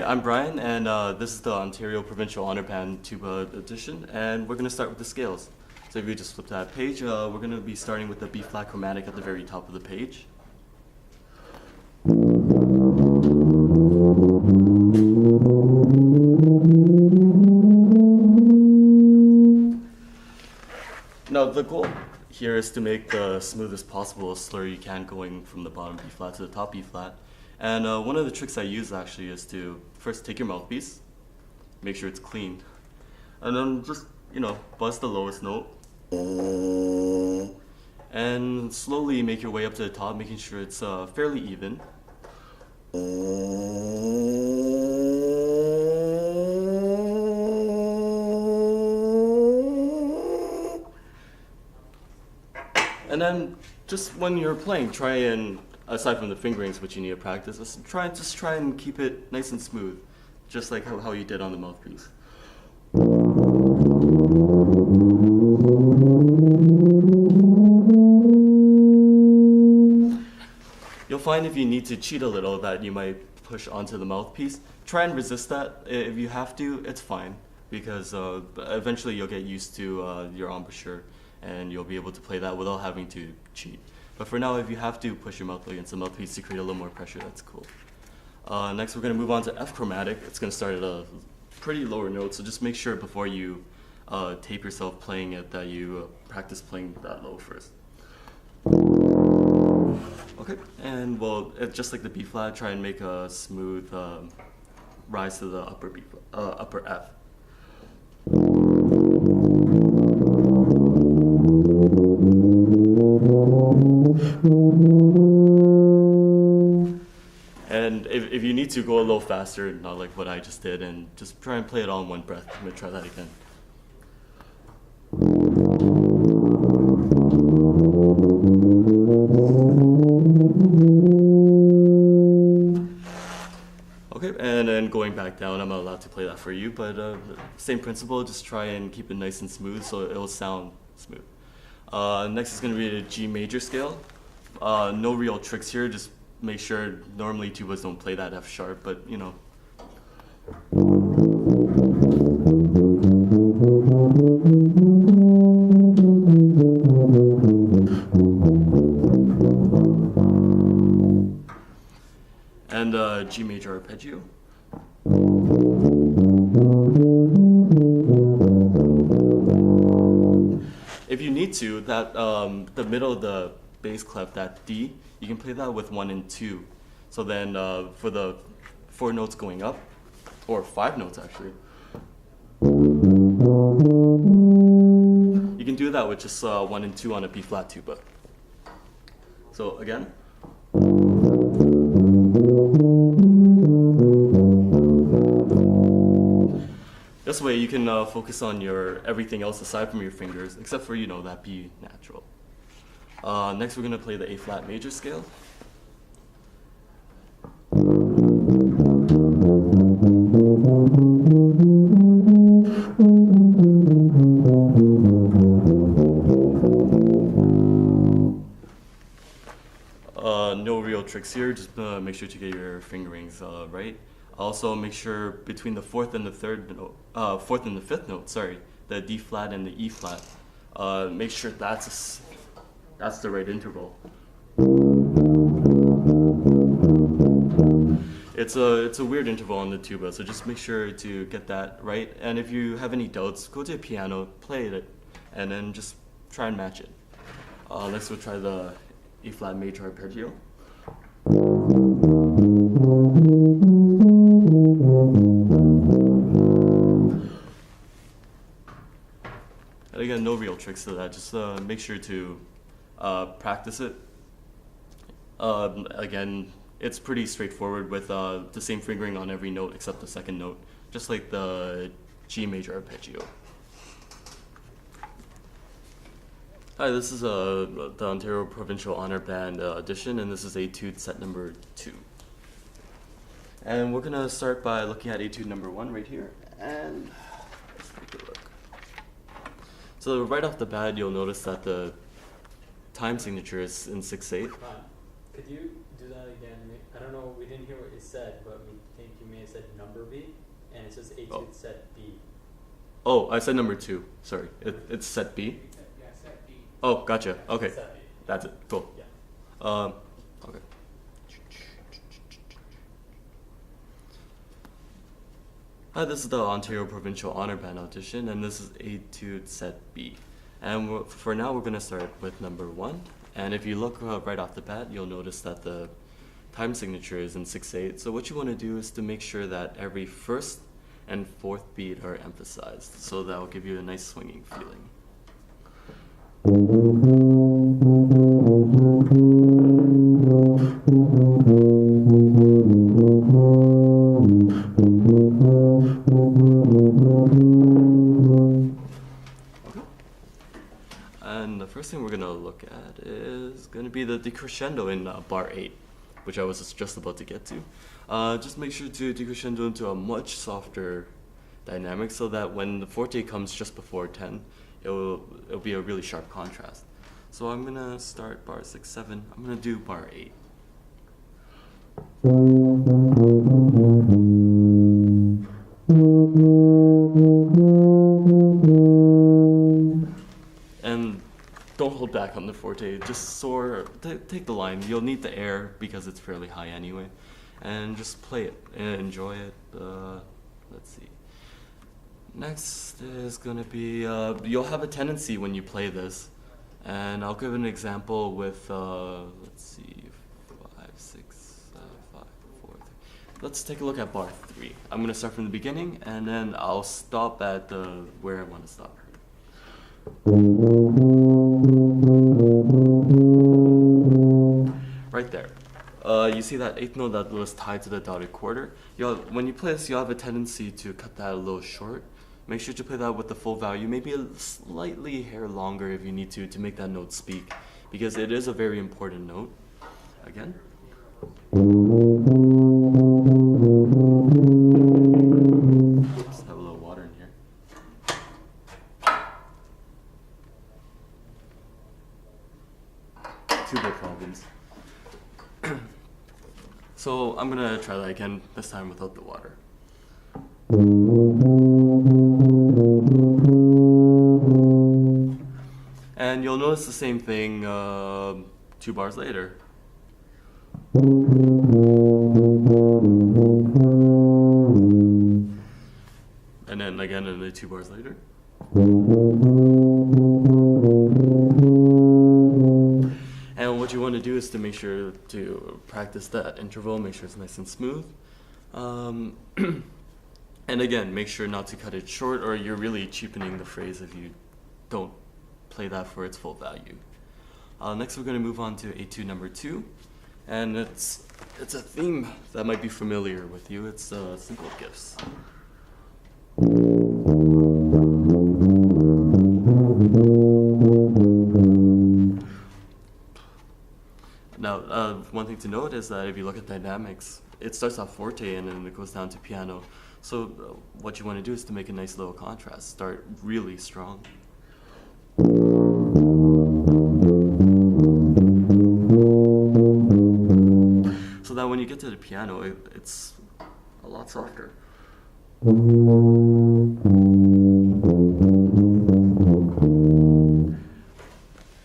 Hi, I'm Brian, and this is the Ontario Provincial Honor Band Tuba edition, and we're going to start with the scales. So if you just flip that page, we're going to be starting with the B-flat chromatic at the very top of the page. Now the goal here is to make the smoothest possible slur you can going from the bottom B-flat to the top B-flat. And one of the tricks I use actually is to first take your mouthpiece, make sure it's clean, and then just, buzz the lowest note. And slowly make your way up to the top, making sure it's fairly even. And then just when you're playing, try and, aside from the fingerings, which you need to practice, just try and keep it nice and smooth, just like how you did on the mouthpiece. You'll find if you need to cheat a little that you might push onto the mouthpiece. Try and resist that. If you have to, it's fine, because eventually you'll get used to your embouchure and you'll be able to play that without having to cheat. But for now, if you have to push your mouth against the mouthpiece to create a little more pressure, that's cool. Next, we're going to move on to F chromatic. It's going to start at a pretty lower note, so just make sure before you tape yourself playing it that you practice playing that low first. Okay, and just like the B flat, try and make a smooth rise to the upper F. And if you need to, go a little faster, not like what I just did, and just try and play it all in one breath. I'm going to try that again. Okay, and then going back down, I'm not allowed to play that for you, but same principle, just try and keep it nice and smooth so it'll sound smooth. Next is going to be the G major scale. No real tricks here, just make sure normally tubas don't play that F sharp, but And G major arpeggio. If you need to, that the middle of the bass clef, that D, you can play that with 1 and 2. So then for the 4 notes going up, or 5 notes actually, you can do that with just 1 and 2 on a B flat tuba. So again. This way you can focus on your everything else aside from your fingers, except for, that B natural. Next we're going to play the A flat major scale. No real tricks here, just make sure to get your fingerings right. Also make sure between the fourth and the fifth note, the D flat and the E flat, make sure that's the right interval. It's a weird interval on the tuba, so just make sure to get that right. And if you have any doubts, go to a piano, play it, and then just try and match it. Next we'll try the E flat major arpeggio. And again, no real tricks to that. Just make sure to practice it. Again, it's pretty straightforward with the same fingering on every note except the second note, just like the G major arpeggio. Hi, this is the Ontario Provincial Honor Band edition, and this is Etude set number 2. And we're going to start by looking at Etude number 1 right here, and let's take a look. So right off the bat, you'll notice that the time signature is in 6/8. Could you do that again? I don't know, we didn't hear what you said, but we think you may it said number B, and it says Etude set B. Oh, I said number 2. Sorry, it's set B. Yeah, set B. Oh, gotcha. Okay, Set B. that's it. Cool. Yeah. Okay. Hi, this is the Ontario Provincial Honor Band audition, and this is Etude set B. And for now, we're going to start with number 1. And if you look right off the bat, you'll notice that the time signature is in 6/8. So what you want to do is to make sure that every first and fourth beat are emphasized. So that will give you a nice swinging feeling. And the first thing we're going to look at is going to be the decrescendo in bar 8, which I was just about to get to. Just make sure to decrescendo into a much softer dynamic so that when the forte comes just before 10, it'll be a really sharp contrast. So I'm going to start bar 6, 7. I'm going to do bar 8. And don't hold back on the forte, just soar, take the line. You'll need the air because it's fairly high anyway. And just play it and enjoy it. Let's see. Next is going to be, you'll have a tendency when you play this. And I'll give an example with, let's see, 5, 6, 5, 4, 3. Let's take a look at bar 3. I'm going to start from the beginning, and then I'll stop at where I want to stop. Right there. You see that 8th note that was tied to the dotted quarter? When you play this, you'll have a tendency to cut that a little short. Make sure to play that with the full value, maybe a slightly hair longer if you need to make that note speak, because it is a very important note. Again. Oops, have a little water in here. Tuba problems. So I'm gonna try that again, this time without the water. And you'll notice the same thing 2 bars later. And then again in the 2 bars later. And what you want to do is to make sure to practice that interval, make sure it's nice and smooth. And again, make sure not to cut it short, or you're really cheapening the phrase if you don't play that for its full value. Next, we're going to move on to Etude number 2, and it's a theme that might be familiar with you. It's simple gifts. Now, one thing to note is that if you look at dynamics, it starts off forte and then it goes down to piano. So what you want to do is to make a nice little contrast. Start really strong. So that when you get to the piano, it's a lot softer.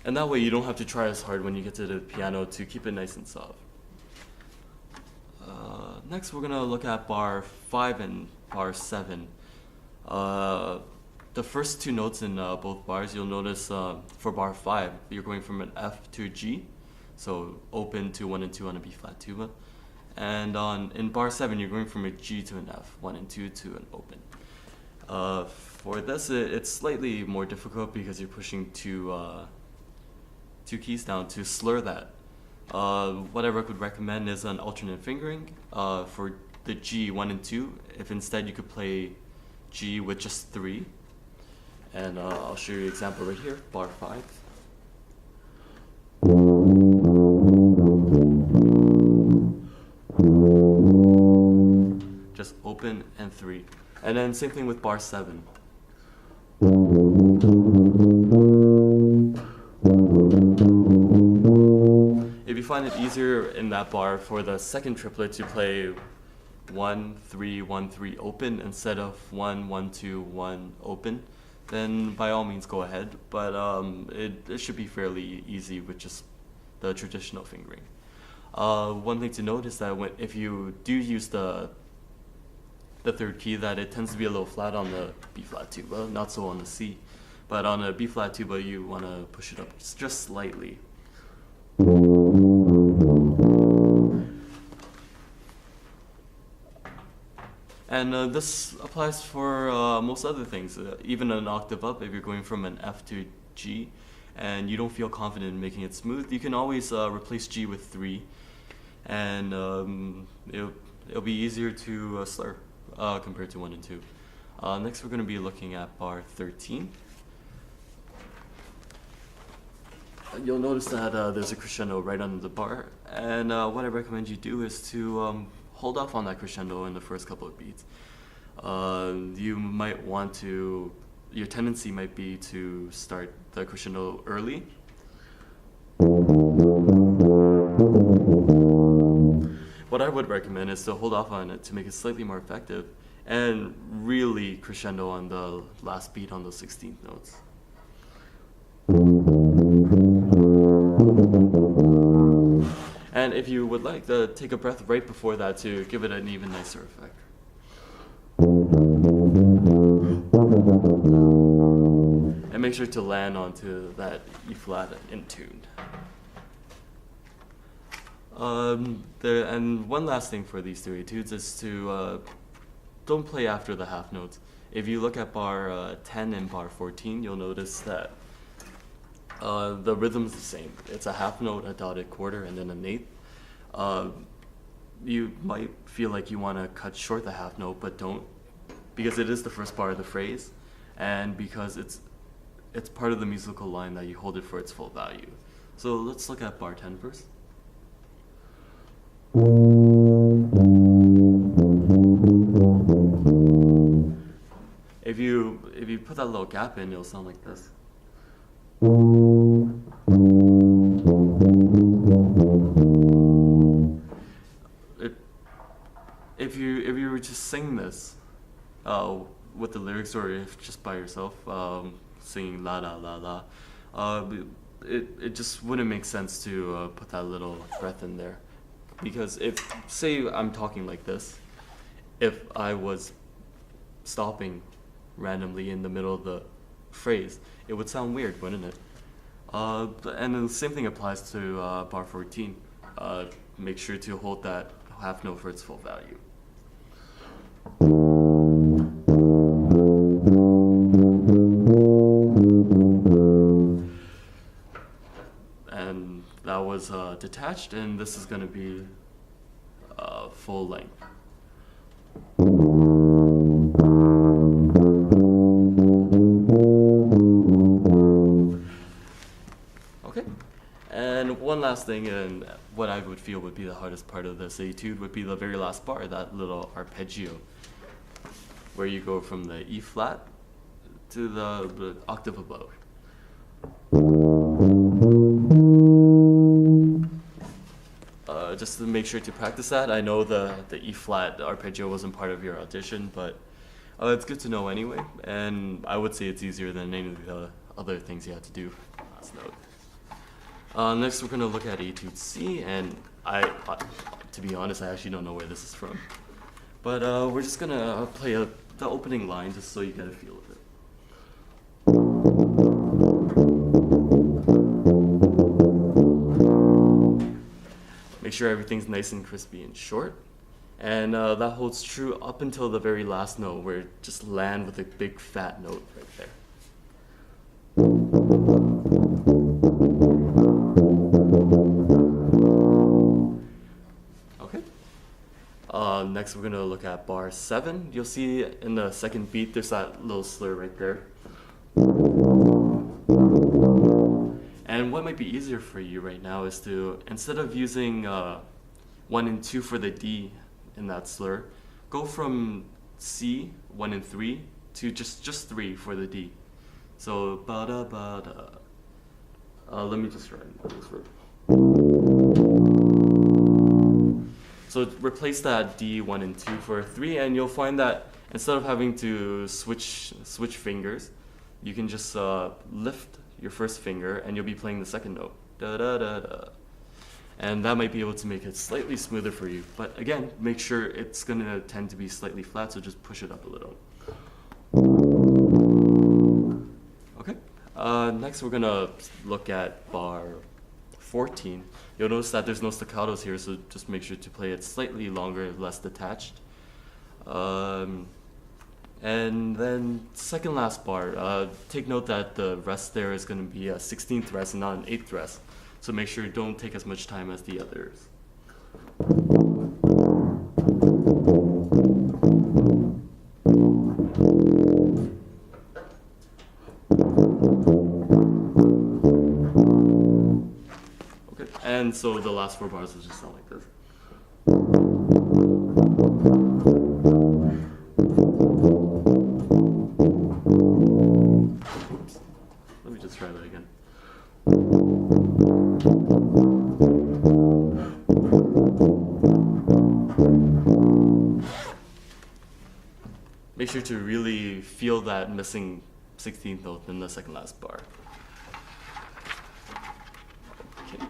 And that way you don't have to try as hard when you get to the piano to keep it nice and soft. Next, we're going to look at bar 5 and bar 7. The first 2 notes in both bars, you'll notice for bar 5, you're going from an F to a G. So open to 1 and 2 on a B flat tuba. And in bar 7, you're going from a G to an F, 1 and 2 to an open. For this, it's slightly more difficult because you're pushing 2 keys down to slur that. What I would recommend is an alternate fingering for the G 1 and 2. If instead you could play G with just 3. And I'll show you an example right here, bar 5. Just open and 3. And then same thing with bar 7. If you find it easier in that bar for the second triplet to play 1 3 1 3 open instead of 1 1 2 1 open, then by all means go ahead. But it should be fairly easy with just the traditional fingering. One thing to note is that if you do use the third key, that it tends to be a little flat on the B flat tuba, not so on the C. But on a B flat tuba, you want to push it up just slightly. And this applies for most other things, even an octave up. If you're going from an F to G and you don't feel confident in making it smooth, you can always replace G with 3, and it'll be easier to slur compared to 1 and 2. Next we're going to be looking at bar 13. You'll notice that there's a crescendo right under the bar, and what I recommend you do is to hold off on that crescendo in the first couple of beats. You might want to, your tendency might be to start the crescendo early. What I would recommend is to hold off on it to make it slightly more effective and really crescendo on the last beat on those 16th notes. And if you would like to take a breath right before that to give it an even nicer effect. And make sure to land onto that E flat in tune. And one last thing for these 2 etudes is to don't play after the half notes. If you look at bar 10 and bar 14, you'll notice that the rhythm's the same. It's a half note, a dotted quarter, and then an eighth. You might feel like you want to cut short the half note, but don't, because it is the first bar of the phrase, and because it's part of the musical line that you hold it for its full value. So let's look at bar 10 first. If you put that little gap in, it'll sound like this. If you were just sing this with the lyrics, or if just by yourself singing la la la la, it just wouldn't make sense to put that little breath in there, because if, say I'm talking like this, if I was stopping randomly in the middle of the phrase, it would sound weird, wouldn't it? And the same thing applies to bar 14. Make sure to hold that half note for its full value. And that was detached, and this is going to be full length. Okay, and one last thing, and what I would feel would be the hardest part of this etude would be the very last bar, that little arpeggio, where you go from the E flat to the octave above. Just to make sure to practice that. I know the E flat arpeggio wasn't part of your audition, but it's good to know anyway, and I would say it's easier than any of the other things you have to do. Last note. Next we're going to look at Etude C, and I, to be honest, I actually don't know where this is from. But we're just going to play the opening line just so you get a feel of it. Make sure everything's nice and crispy and short. And that holds true up until the very last note, where it just land with a big fat note right there. Okay. Next we're going to look at bar 7. You'll see in the second beat there's that little slur right there. And what might be easier for you right now is to, instead of using 1 and 2 for the D in that slur, go from C, 1 and 3, to just 3 for the D. So, ba-da, ba-da. Let me just write this word. So replace that D 1 and 2 for 3, and you'll find that instead of having to switch fingers, you can just lift your first finger and you'll be playing the second note. Da da da da. And that might be able to make it slightly smoother for you. But again, make sure it's going to tend to be slightly flat, so just push it up a little. Okay. Next, we're going to look at bar 14. You'll notice that there's no staccatos here, so just make sure to play it slightly longer, less detached. And then second last bar, take note that the rest there is going to be a 16th rest and not an 8th rest. So make sure you don't take as much time as the others. Okay, and so the last 4 bars will just sound like this. Oops. Let me just try that again. Make sure to really feel that missing 16th note in the second last bar. Okay.